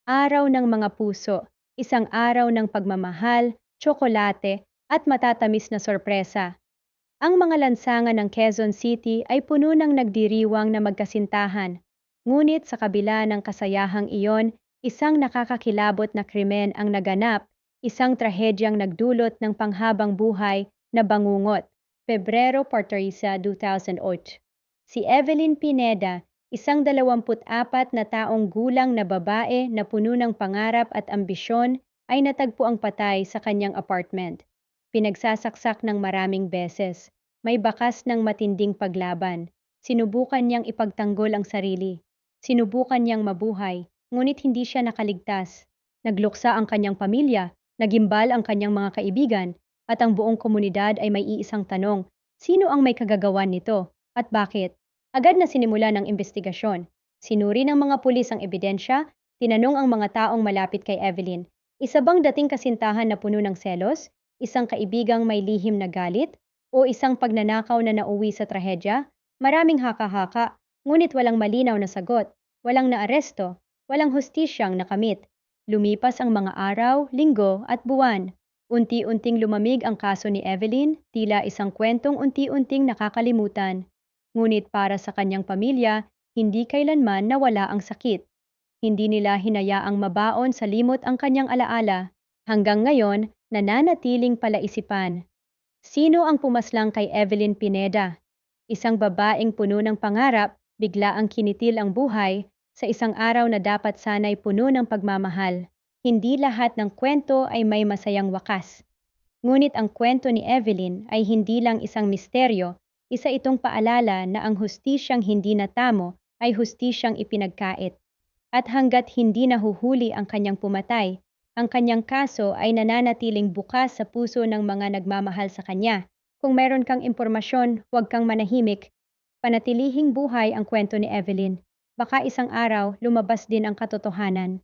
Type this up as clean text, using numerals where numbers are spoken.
Araw ng mga puso, isang araw ng pagmamahal, tsokolate, at matatamis na sorpresa. Ang mga lansangan ng Quezon City ay puno ng nagdiriwang na magkasintahan. Ngunit sa kabila ng kasayahang iyon, isang nakakakilabot na krimen ang naganap, isang trahedyang nagdulot ng panghabang buhay na bangungot. Pebrero 14, 2008. Si Evelyn Pineda, isang 24 na taong gulang na babae na puno ng pangarap at ambisyon, ay natagpo ang patay sa kanyang apartment. Pinagsasaksak ng maraming beses. May bakas ng matinding paglaban. Sinubukan niyang ipagtanggol ang sarili. Sinubukan niyang mabuhay, ngunit hindi siya nakaligtas. Nagluksa ang kanyang pamilya, nagimbal ang kanyang mga kaibigan, at ang buong komunidad ay may iisang tanong, sino ang may kagagawan nito at bakit? Agad na sinimula ng investigasyon. Sinuri ng mga pulis ang ebidensya, tinanong ang mga taong malapit kay Evelyn. Isa bang dating kasintahan na puno ng selos? Isang kaibigang may lihim na galit? O isang pagnanakaw na nauwi sa trahedya? Maraming haka-haka, ngunit walang malinaw na sagot. Walang naaresto, walang hustisyang nakamit. Lumipas ang mga araw, linggo at buwan. Unti-unting lumamig ang kaso ni Evelyn, tila isang kwentong unti-unting nakakalimutan. Ngunit para sa kanyang pamilya, hindi kailanman nawala ang sakit. Hindi nila hinayaang mabaon sa limot ang kanyang alaala. Hanggang ngayon, nananatiling palaisipan. Sino ang pumaslang kay Evelyn Pineda? Isang babaeng puno ng pangarap, bigla ang kinitil ang buhay sa isang araw na dapat sana'y puno ng pagmamahal. Hindi lahat ng kwento ay may masayang wakas. Ngunit ang kwento ni Evelyn ay hindi lang isang misteryo, isa itong paalala na ang hustisyang hindi natamo ay hustisyang ipinagkait. At hanggat hindi nahuhuli ang kanyang pumatay, ang kanyang kaso ay nananatiling bukas sa puso ng mga nagmamahal sa kanya. Kung meron kang impormasyon, huwag kang manahimik. Panatilihing buhay ang kwento ni Evelyn. Baka isang araw lumabas din ang katotohanan.